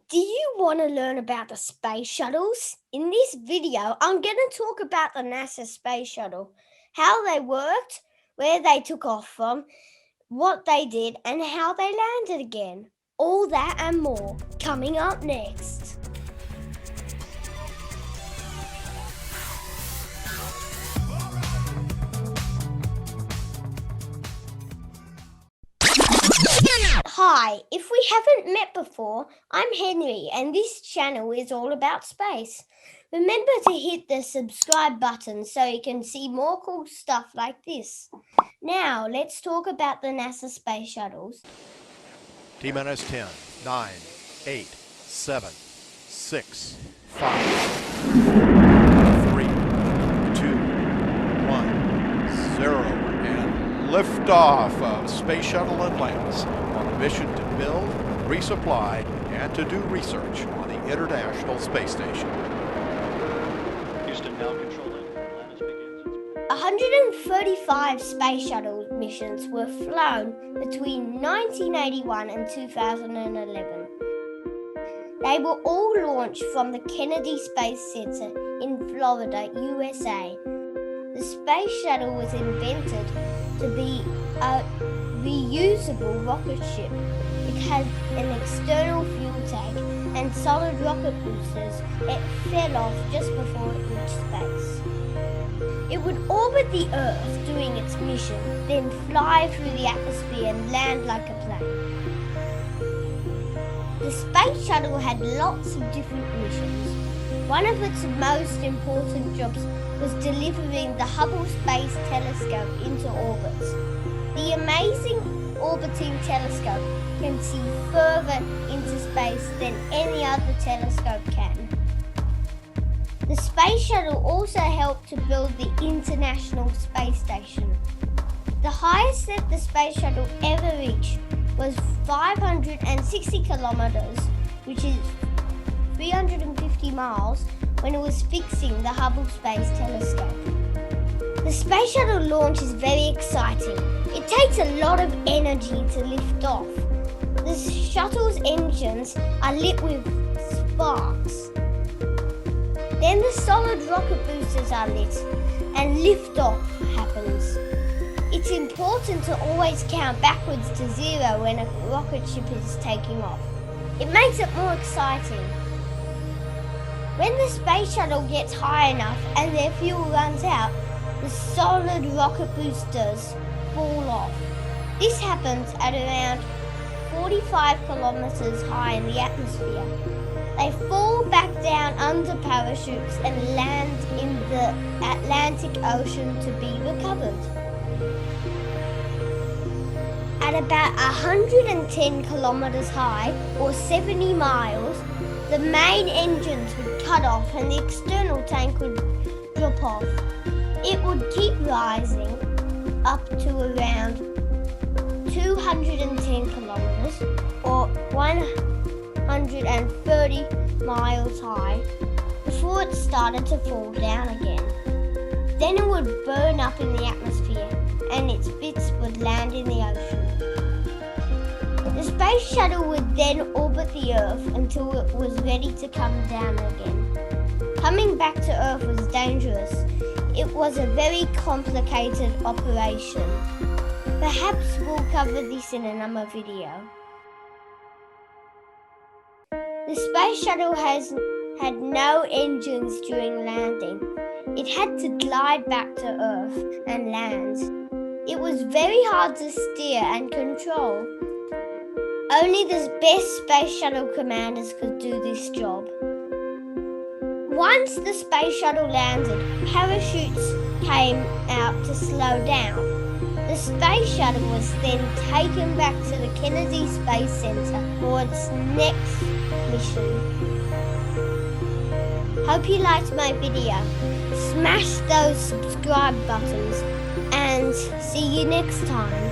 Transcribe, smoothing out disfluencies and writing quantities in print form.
Do you want to learn about the space shuttles? In this video, I'm going to talk about the NASA space shuttle, how they worked, where they took off from, what they did, and how they landed again. All that and more coming up next. Hi, if we haven't met before, I'm Henry and this channel is all about space. Remember to hit the subscribe button so you can see more cool stuff like this. Now, let's talk about the NASA space shuttles. T-minus 10, 9, 8, 7, 6, 5, 3, 2, 1, 0, and liftoff of Space Shuttle Atlantis on a mission to build, resupply, and to do research on the International Space Station. Houston, now controlling. Atlantis begins. 135 space shuttle missions were flown between 1981 and 2011. They were all launched from the Kennedy Space Center in Florida, USA. The space shuttle was invented to be a reusable rocket ship. It had an external fuel tank and solid rocket boosters. It fell off just before it reached space. It would orbit the Earth doing its mission, then fly through the atmosphere and land like a plane. The space shuttle had lots of different missions. One of its most important jobs was delivering the Hubble Space Telescope into orbit. The amazing orbiting telescope can see further into space than any other telescope can. The space shuttle also helped to build the International Space Station. The highest that the space shuttle ever reached was 560 kilometers, which is 350 miles, when it was fixing the Hubble Space Telescope. The space shuttle launch is very exciting. It takes a lot of energy to lift off. The shuttle's engines are lit with sparks. Then the solid rocket boosters are lit and liftoff happens. It's important to always count backwards to zero when a rocket ship is taking off. It makes it more exciting. When the space shuttle gets high enough and their fuel runs out, the solid rocket boosters fall off. This happens at around 45 kilometers high in the atmosphere. They fall back down under parachutes and land in the Atlantic Ocean to be recovered. At about 110 kilometers high, or 70 miles, the main engines would cut off and the external tank would drop off. It would keep rising up to around 210 kilometers or 130 miles high before it started to fall down again. Then it would burn up in the atmosphere and its bits would land in the ocean. The space shuttle would then orbit the Earth until it was ready to come down again. Coming back to Earth was dangerous. It was a very complicated operation. Perhaps we'll cover this in another video. The space shuttle had no engines during landing. It had to glide back to Earth and land. It was very hard to steer and control. Only the best space shuttle commanders could do this job. Once the space shuttle landed, parachutes came out to slow down. The space shuttle was then taken back to the Kennedy Space Center for its next mission. Hope you liked my video. Smash those subscribe buttons and see you next time.